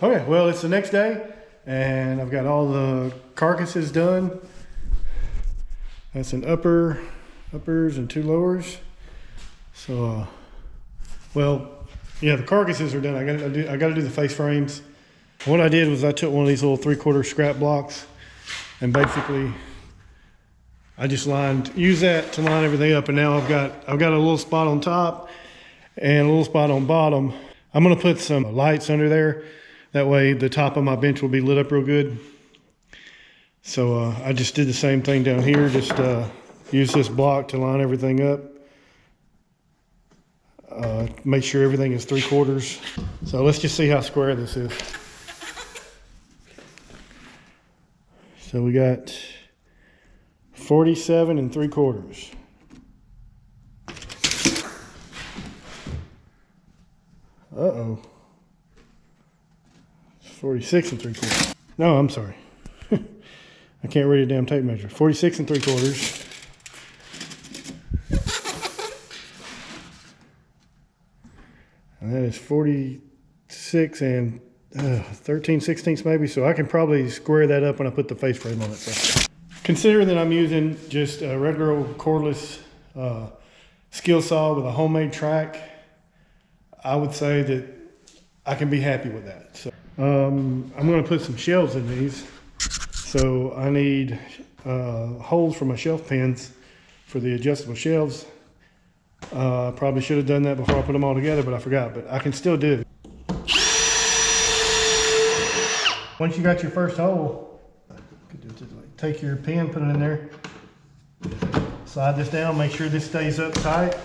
Okay, well, it's the next day and I've got all the carcasses done. That's an uppers and 2 lowers. So, well, yeah, the carcasses are done. I got to do the face frames. What I did was I took one of these little 3/4 scrap blocks and basically I just used that to line everything up. And now I've got a little spot on top and a little spot on bottom. I'm gonna put some lights under there. That way the top of my bench will be lit up real good. So I just did the same thing down here. Just use this block to line everything up. Make sure everything is 3/4. So let's just see how square this is. So we got 47 3/4. Uh-oh. 46 3/4. No, I'm sorry. I can't read a damn tape measure. 46 3/4. And that is 46 and 13/16 maybe. So I can probably square that up when I put the face frame on it. So. Considering that I'm using just a regular old cordless skill saw with a homemade track, I would say that I can be happy with that. So I'm going to put some shelves in these. So I need holes for my shelf pins for the adjustable shelves. Probably should have done that before I put them all together, but I forgot. But I can still do it. Once you got your first hole, take your pin, put it in there. Slide this down, make sure this stays up tight.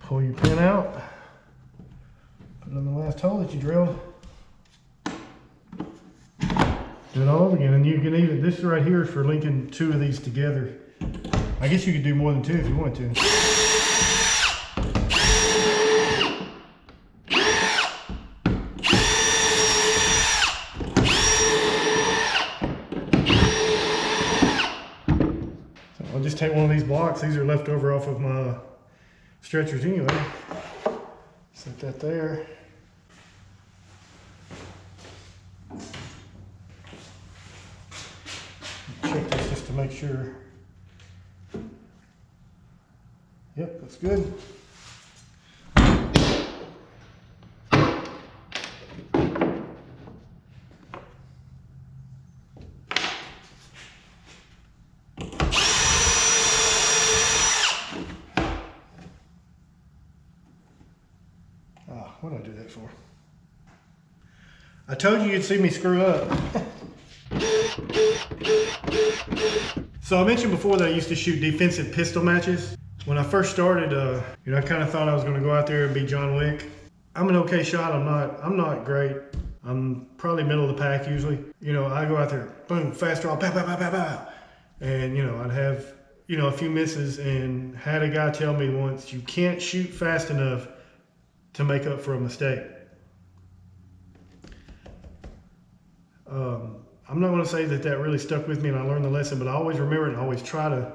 Pull your pin out, put it in the last hole that you drilled. Do it all over again, and you can even, this right here is for linking 2 of these together. I guess you could do more than 2 if you wanted to. So I'll just take one of these blocks. These are left over off of my stretchers anyway. Set that there. Check this just to make sure. Yep, that's good. What did I do that for? I told you you'd see me screw up. So I mentioned before that I used to shoot defensive pistol matches. When I first started, I kind of thought I was going to go out there and be John Wick. I'm an okay shot. I'm not great. I'm probably middle of the pack usually. I go out there, boom, fast draw, pow, pow, pow, pow, pow. And I'd have, a few misses, and had a guy tell me once, you can't shoot fast enough to make up for a mistake. I'm not going to say that really stuck with me and I learned the lesson, but I always remember it and always try to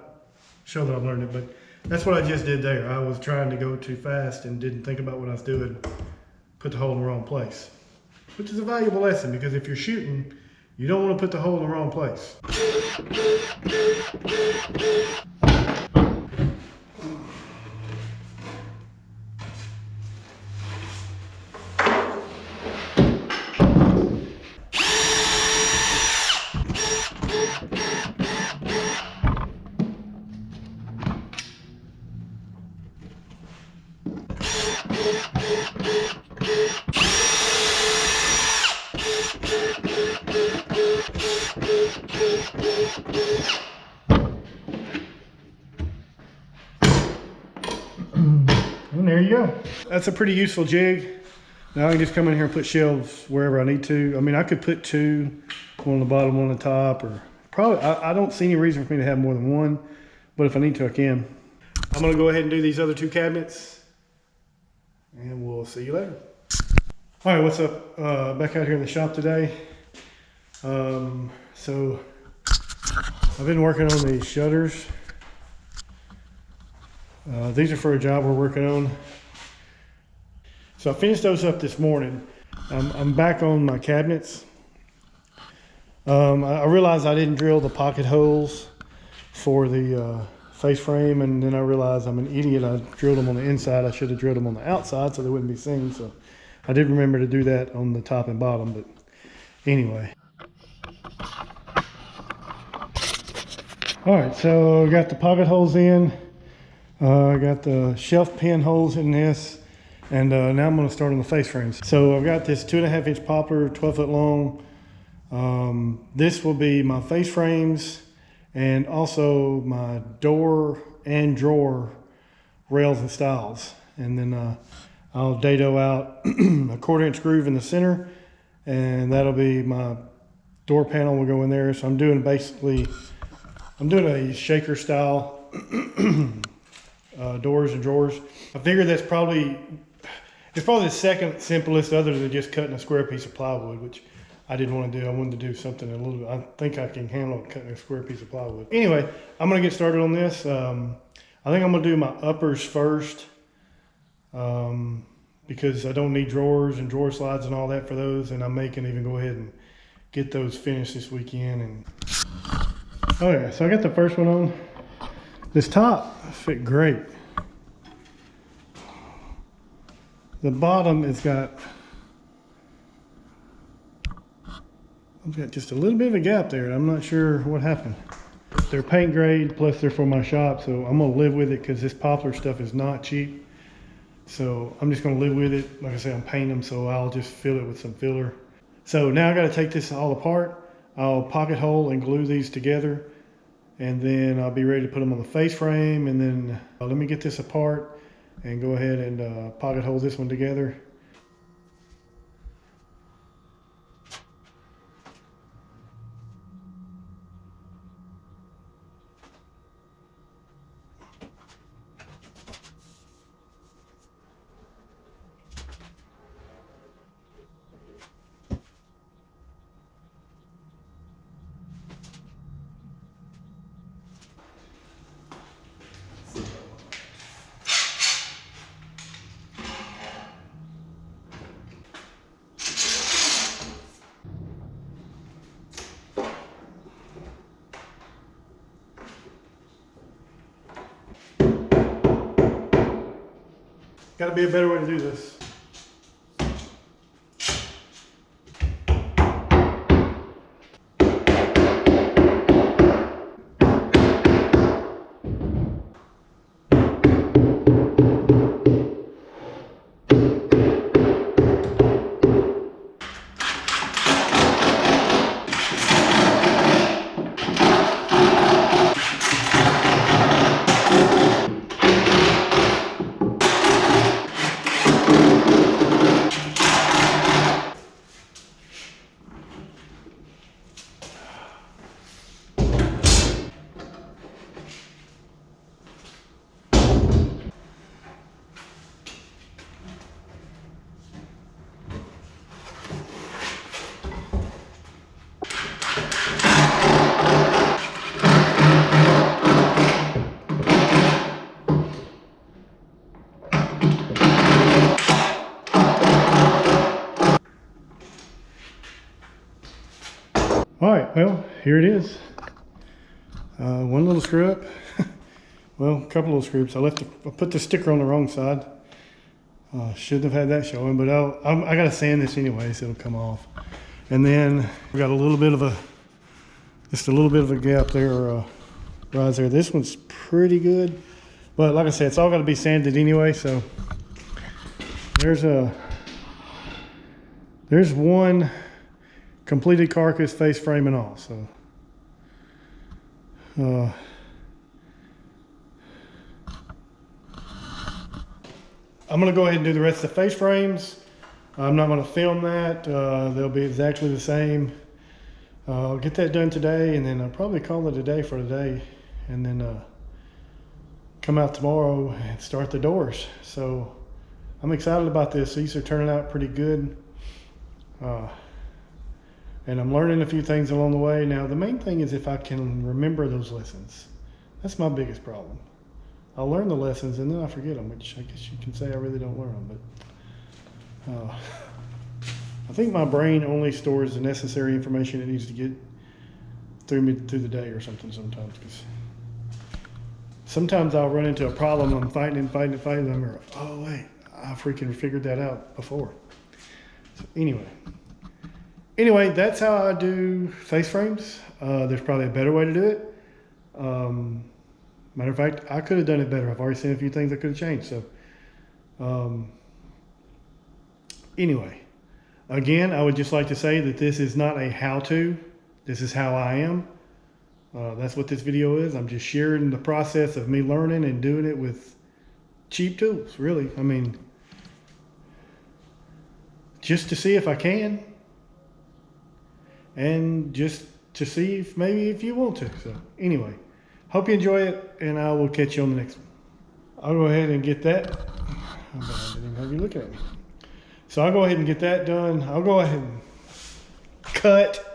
show that I've learned it. But that's what I just did there. I was trying to go too fast and didn't think about what I was doing. Put the hole in the wrong place, which is a valuable lesson, because if you're shooting, you don't want to put the hole in the wrong place. And there you go. That's a pretty useful jig. Now I can just come in here and put shelves wherever I need to. I mean, I could put 2, one on the bottom, one on the top, or probably, I don't see any reason for me to have more than 1, but if I need to, I can. I'm gonna go ahead and do these other 2 cabinets, and we'll see you later. All right, what's up? Back out here in the shop today. So I've been working on these shutters. These are for a job we're working on. So I finished those up this morning. I'm back on my cabinets. I realized I didn't drill the pocket holes for the face frame, and then I realized I'm an idiot. I drilled them on the inside. I should have drilled them on the outside so they wouldn't be seen. So I did remember to do that on the top and bottom, but anyway. All right, so I got the pocket holes in. I got the shelf pin holes in this, and now I'm going to start on the face frames. So I've got this 2.5 inch poplar, 12 foot long. This will be my face frames and also my door and drawer rails and stiles. And then I'll dado out a 1/4 inch groove in the center, and that'll be my door panel will go in there. So I'm doing a shaker style doors and drawers. I figured it's probably the second simplest, other than just cutting a square piece of plywood, which I didn't want to do. I wanted to do something a little bit. I think I can handle cutting a square piece of plywood. Anyway, I'm going to get started on this. I think I'm going to do my uppers first, because I don't need drawers and drawer slides and all that for those, and I may can even go ahead and get those finished this weekend. And oh yeah, so I got the first one on. This top fit great. The bottom has got just a little bit of a gap there. I'm not sure what happened. They're paint grade, plus they're for my shop, so I'm gonna live with it because this poplar stuff is not cheap. So I'm just gonna live with it. Like I said, I'm painting them, so I'll just fill it with some filler. So now I gotta take this all apart. I'll pocket hole and glue these together, and then I'll be ready to put them on the face frame. And then let me get this apart and go ahead and pocket hole this one together. Got to be a better way to do this. All right, well, here it is. One little screw up. Well, a couple of screws. I put the sticker on the wrong side. Shouldn't have had that showing, but I gotta sand this anyway, so it'll come off. And then we got just a little bit of a gap there, right there. This one's pretty good, but like I said, it's all gotta be sanded anyway. So there's one completed carcass, face frame and all. So I'm going to go ahead and do the rest of the face frames. I'm not going to film that. They'll be exactly the same. I'll get that done today, and then I'll probably call it a day for today, and then come out tomorrow and start the doors. So I'm excited about this. These are turning out pretty good. And I'm learning a few things along the way. Now, the main thing is if I can remember those lessons. That's my biggest problem. I'll learn the lessons and then I forget them, which I guess you can say I really don't learn them. But I think my brain only stores the necessary information it needs to get through the day or something sometimes. Because sometimes I'll run into a problem, I'm fighting, and I'm oh wait, I freaking figured that out before. So anyway, that's how I do face frames. There's probably a better way to do it. Matter of fact, I could have done it better. I've already seen a few things I could have changed. So anyway, again, I would just like to say that this is not a how-to. This is how I am. That's what this video is. I'm just sharing the process of me learning and doing it with cheap tools, really. I mean, just to see if I can, and just to see if maybe if you want to. So anyway, hope you enjoy it, and I will catch you on the next one. I'll go ahead and get that. I didn't even have you look at me. So I'll go ahead and get that done. I'll go ahead and cut